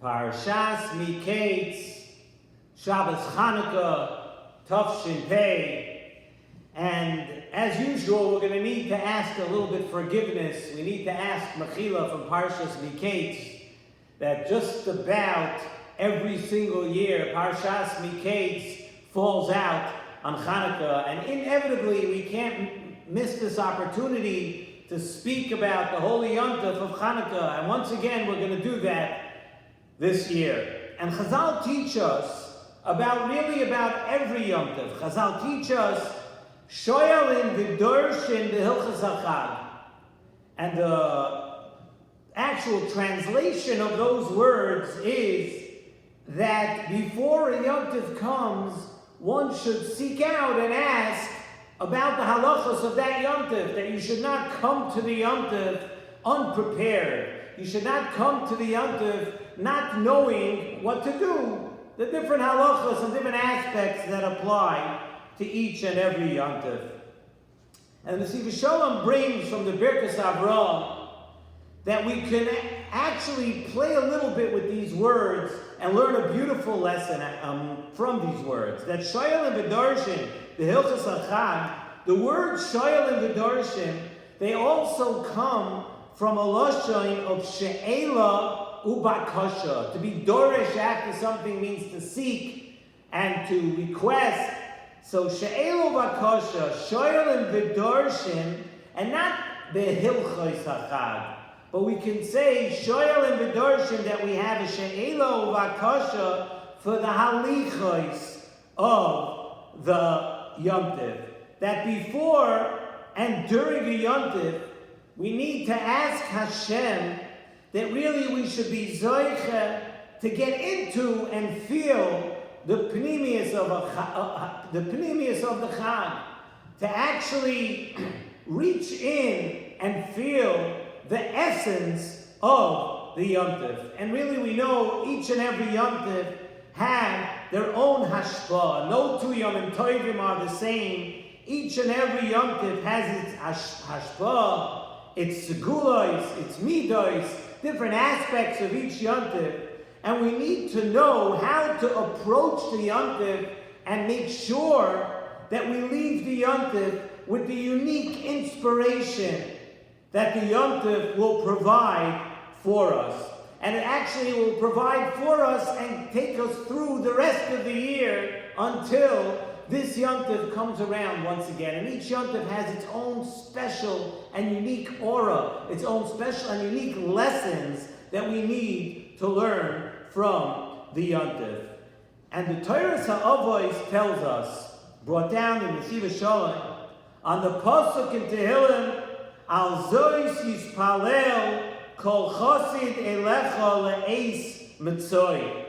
Parshas Mikeitz, Shabbos Chanukah, Tafshin Pei, and as usual, we're going to need to ask a little bit forgiveness. We need to ask Mechila from Parshas Mikeitz that just about every single year, Parshas Mikeitz falls out on Chanukah, and inevitably we can't miss this opportunity to speak about the Holy Yom Tov of Chanukah, and once again we're going to do that this year. And Chazal teach us about every Yom Tov. Chazal teach us Shoyalin v'dorshin b'hilchas hachag, and the actual translation of those words is that before a Yom Tov comes, one should seek out and ask about the halachos of that Yom Tov, that you should not come to the Yom Tov unprepared. You should not come to the Yom Tov not knowing what to do, the different halachos and different aspects that apply to each and every Yom Tov. And the Nesivos Shalom brings from the Birkas Avraham that we can actually play a little bit with these words and learn a beautiful lesson from these words. That Shoyal and V'darshin, the Hilchas HaChag, the word Shoyal and V'darshin, they also come from a lashon of she'ela ubakasha. To be dorish after something means to seek and to request. So she'ela ubakasha, shoyal and v'darshin, and not behilchos hachag, but we can say shoyal and v'darshin, that we have a she'ela ubakasha for the halichos of the Yom Tov. That before and during the Yom Tov, we need to ask Hashem that really we should be zoiche to get into and feel the pnimius of the Chag, to actually reach in and feel the essence of the Yom Tov. And really we know each and every Yom Tov have their own hashpah. No two Yom Tovim are the same. Each and every Yom Tov has its hashpah, its segulos, its midos, different aspects of each Yom Tov, and we need to know how to approach the Yom Tov and make sure that we leave the Yom Tov with the unique inspiration that the Yom Tov will provide for us. And it actually will provide for us and take us through the rest of the year until this Yom Tov comes around once again. And each Yom Tov has its own special and unique aura, its own special and unique lessons that we need to learn from the Yom Tov. And the Torah Ha'avos tells us, brought down in Nesivos Shalom, on the Pasuk in Tehillim, Al Zois Yispalel Kol Chosid Elecha Le'eis Mitzoi.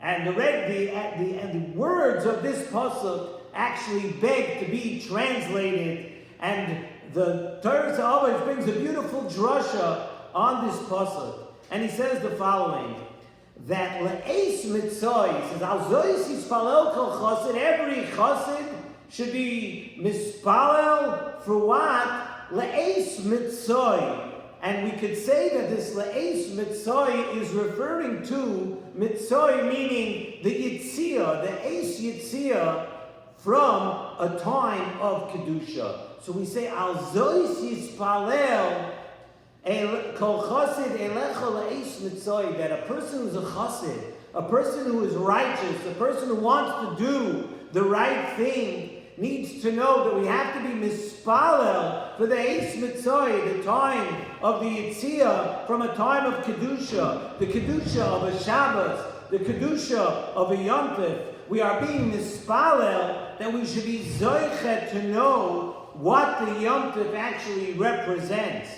And the words of this pasuk actually beg to be translated, and the Torah always brings a beautiful drasha on this pasuk, and he says the following: that le'eis mitzvah, he says, al zois yispalel kol chassid, every chassid should be mispalel for what? Le'eis mitzvah. And we could say that this le'eis mitzvah is referring to mitzvah, meaning the yitzia, the eis yitzia from a time of kedusha. So we say al zois yispalel kol chasid elecha le'eis mitzvah, that a person who's a chasid, a person who is righteous, a person who wants to do the right thing, needs to know that we have to be mispalel for the eis mitzvah, the time of the Yitzia, from a time of Kedusha, the Kedusha of a Shabbos, the Kedusha of a Yom Tov. We are being mispalel that we should be zoichet to know what the Yom Tov actually represents,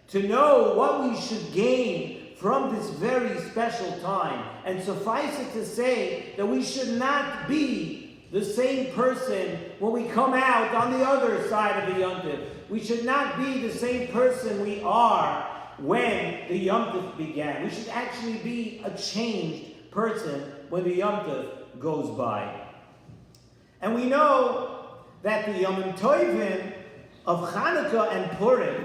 to know what we should gain from this very special time. And suffice it to say that we should not be the same person when we come out on the other side of the Yom Tov. We should not be the same person we are when the Yom Tov began. We should actually be a changed person when the Yom Tov goes by. And we know that the Yom Tovim of Chanukah and Purim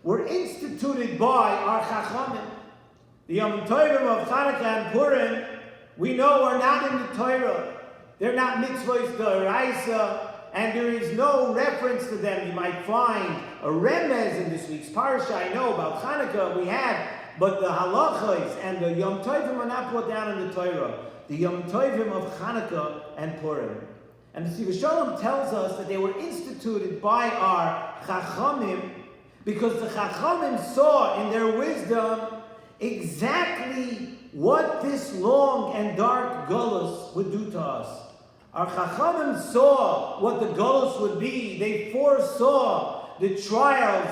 were instituted by our Chachamim. The Yom Tovim of Chanukah and Purim, we know are not in the Torah. They're not mitzvahs d'oraisa, and there is no reference to them. You might find a remez in this week's parsha. I know about Chanukah we have, but the halachos and the Yom Tovim are not put down in the Torah. The Yom Tovim of Chanukah and Purim. And the Nesivos Shalom tells us that they were instituted by our Chachamim because the Chachamim saw in their wisdom exactly what this long and dark Golus would do to us. Our Chachamim saw what the Golus would be. They foresaw the trials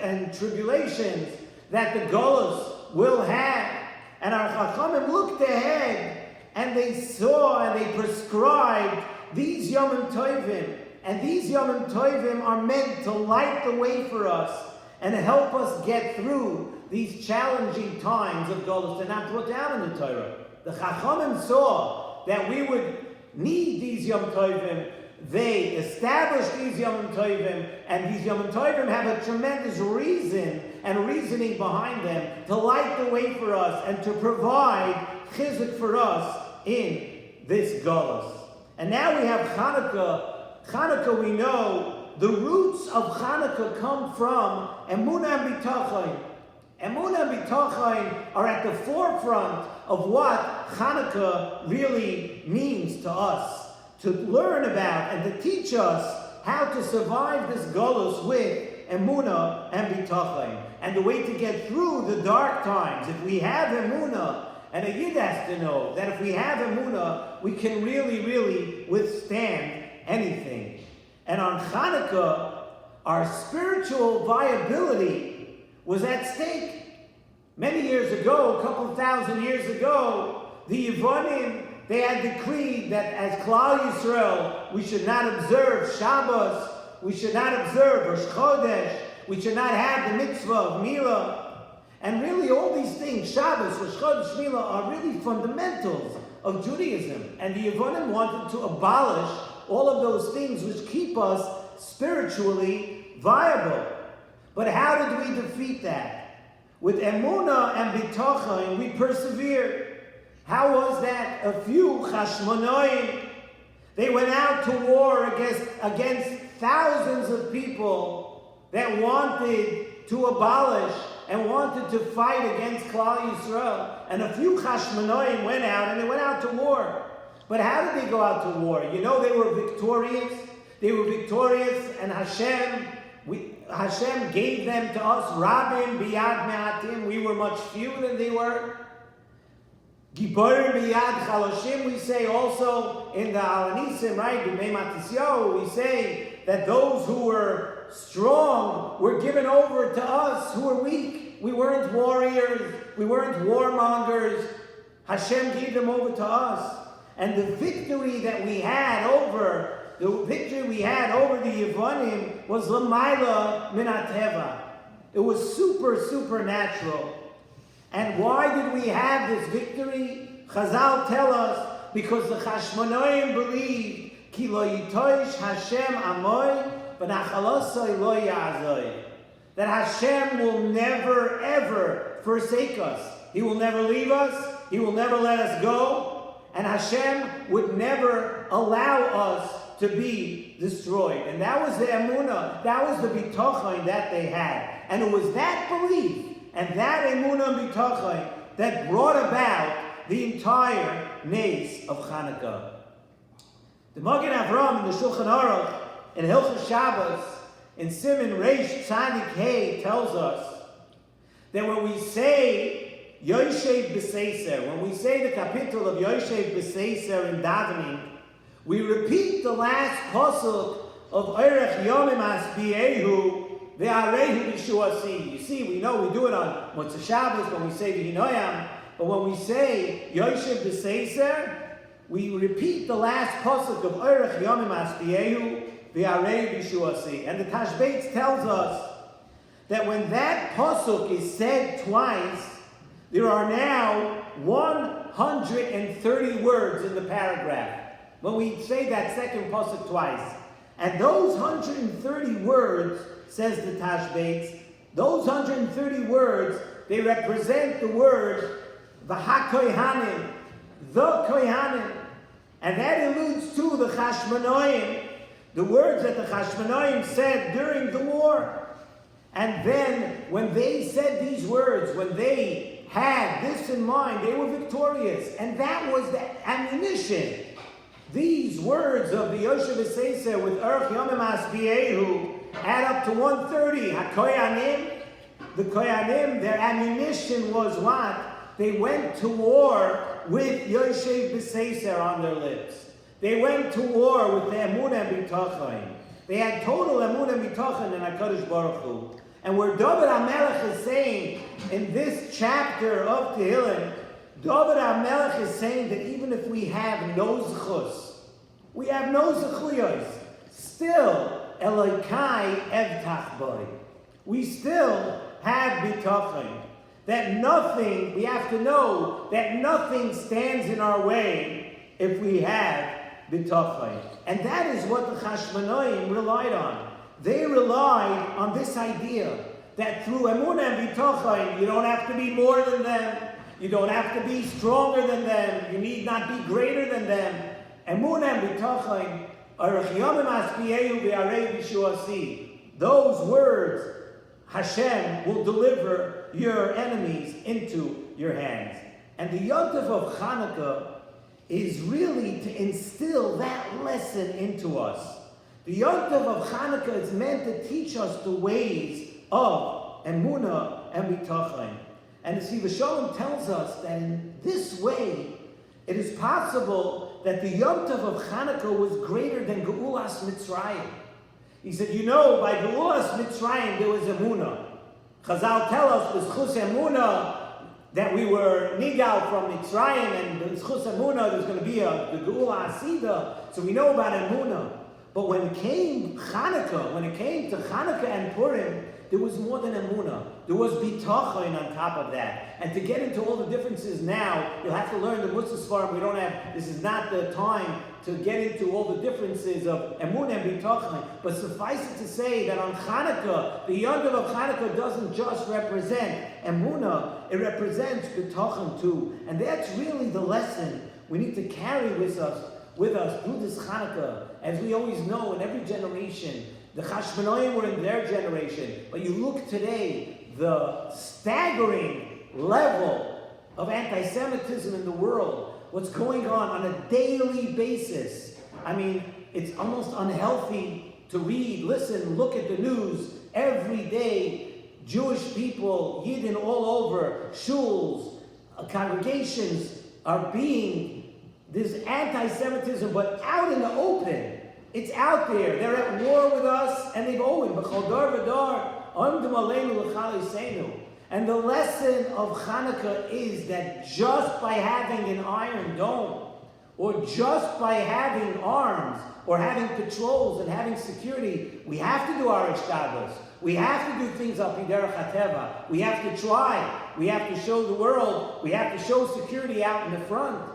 and tribulations that the Golus will have. And our Chachamim looked ahead and they saw and they prescribed these Yom Tovim. And these Yom Tovim are meant to light the way for us and help us get through these challenging times of Golus. They're not put down in the Torah. The Chachamim saw that we would need these Yom Tovim. They established these Yom Tovim, and these Yom Tovim have a tremendous reason and reasoning behind them to light the way for us and to provide chizuk for us in this Golus. And now we have Chanukah. Chanukah, we know, the roots of Chanukah come from Emunah and Bitachon. Emunah and Bitachon are at the forefront of what Chanukah really means to us, to learn about and to teach us how to survive this Golus with Emunah and Bitachon. And the way to get through the dark times, if we have Emunah, and a Yid has to know that if we have Emunah, we can really, really withstand anything. And on Chanukah, our spiritual viability was at stake. Many years ago, a couple thousand years ago, the Yevonim, they had decreed that as Klal Yisrael, we should not observe Shabbos, we should not observe Rosh Chodesh, we should not have the mitzvah of Milah. And really all these things, Shabbos, Rosh Chodesh, Milah, are really fundamentals of Judaism. And the Yevonim wanted to abolish all of those things which keep us spiritually viable. But how did we defeat that? With Emunah and Bitachon, we persevered. How was that? A few Chashmonoim, they went out to war against thousands of people that wanted to abolish and wanted to fight against Klal Yisrael. And a few Chashmonoim went out, and they went out to war. But how did they go out to war? You know, they were victorious. They were victorious, and Hashem gave them to us. Rabim biyad me'atim. We were much fewer than they were. Giborim biyad chaloshim. We say also in the Alanisim, right? B'mei Matisyahu, we say that those who were strong were given over to us who were weak. We weren't warriors. We weren't warmongers. Hashem gave them over to us. And the victory that we had over the Yevonim was l'mayla min hateva. It was supernatural. And why did we have this victory? Chazal tell us because the Chashmonoim believed ki lo yitosh Hashem amoy v'nachalosoi lo ya'azoi. That Hashem will never ever forsake us. He will never leave us. He will never let us go. And Hashem would never allow us to be destroyed. And that was the emunah, that was the bitachon that they had. And it was that belief and that emunah and bitachon that brought about the entire nace of Chanukah. The Magen Avram in the Shulchan Aruch in Hilchos Shabbos in Siman Reish Tzadik Hey tells us that when we say Yoshev B'Seiser, when we say the capital of Yoshev B'Seiser in davening, we repeat the last pasuk of Eirech Yomim Asbiehu Ve'arehu B'Shuasi. You see, we know we do it on Motzei Shabbos when we say V'hinoyam, but when we say Yoshev B'Seiser, we repeat the last pasuk of Eirech Yomim Asbiehu Ve'arehu B'Shuasi. And the Tashbetz tells us that when that pasuk is said twice, there are now 130 words in the paragraph. When we say that second pasuk twice, and those 130 words, says the Tashbetz, those 130 words they represent the word v'ha-kohanim, the kohanim. And that alludes to the Chashmonaim, the words that the Chashmonaim said during the war. And then when they said these words, when they had this in mind, they were victorious. And that was the ammunition. These words of the Yoshev Seser with Erech Yomim Asbiehu add up to 130. HaKoyanim, the Koyanim, their ammunition was what? They went to war with Yoshev Seser on their lips. They went to war with the Emunah B'Tachon. They had total Emunah B'Tachon in HaKadosh Baruch Hu. And where David HaMelech is saying in this chapter of Tehillim, David HaMelech is saying that even if we have no zechus, we have no zechuyos, still Elokai evtach boy. We still have bitachon. That nothing, we have to know that nothing stands in our way if we have bitachon. And that is what the Chashmonaim relied on. They relied on this idea that through emunah and bitachon, you don't have to be more than them. You don't have to be stronger than them. You need not be greater than them. Emunah and bitachon are those words, Hashem will deliver your enemies into your hands. And the Yontif of Chanukah is really to instill that lesson into us. The Yontif of Chanukah is meant to teach us the ways of Emunah and Bitachon. And Nesivos Shalom tells us that in this way, it is possible that the Yontif of Chanukah was greater than Geulas Mitzrayim. He said, you know, by Geulas Mitzrayim there was Emunah. Chazal tell us, b'schus Emunah, that we were nigal from Mitzrayim, and b'schus Emunah there's going to be the Geula Asida, so we know about Emunah. But when it came Chanukah, when it came to Chanukah and Purim, there was more than Emunah. There was bitachon on top of that. And to get into all the differences now, you'll have to learn the Musar Sfarim. We don't have, this is not the time to get into all the differences of Emunah and bitachon. But suffice it to say that on Chanukah, the Yontif of Chanukah doesn't just represent Emunah, it represents bitachon too. And that's really the lesson we need to carry with us through this Chanukah. As we always know, in every generation, the Chashmonaim were in their generation. But you look today, the staggering level of anti-Semitism in the world, what's going on a daily basis. I mean, it's almost unhealthy to read, listen, look at the news. Every day, Jewish people, Yidden all over, shuls, congregations are being, this anti-Semitism, but out in the open. It's out there. They're at war with us, and they've owed. And the lesson of Chanukah is that just by having an iron dome, or just by having arms, or having patrols and having security, we have to do our ishtadlus. We have to do things al pi derech hateva. We have to try. We have to show the world. We have to show security out in the front.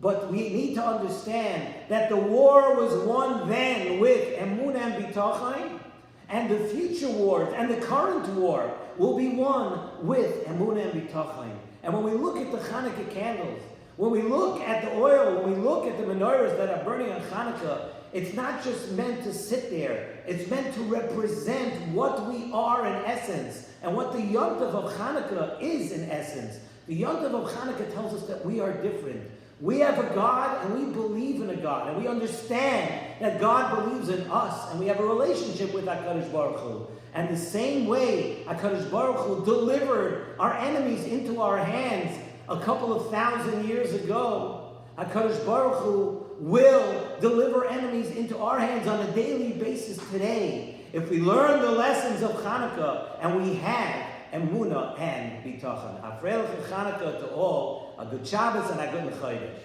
But we need to understand that the war was won then with Emunah and Bitachon, and the future wars and the current war will be won with Emunah and Bitachon. And when we look at the Chanukah candles, when we look at the oil, when we look at the menorahs that are burning on Chanukah, it's not just meant to sit there. It's meant to represent what we are in essence, and what the Yontif of Chanukah is in essence. The Yontif of Chanukah tells us that we are different. We have a God, and we believe in a God, and we understand that God believes in us, and we have a relationship with HaKadosh Baruch Hu. And the same way HaKadosh Baruch Hu delivered our enemies into our hands a couple of thousand years ago, HaKadosh Baruch Hu will deliver enemies into our hands on a daily basis today, if we learn the lessons of Chanukah, and we have Emunah and Bitachon. Hafreil Chanukah to all, a good Shabbos and a good Chodesh.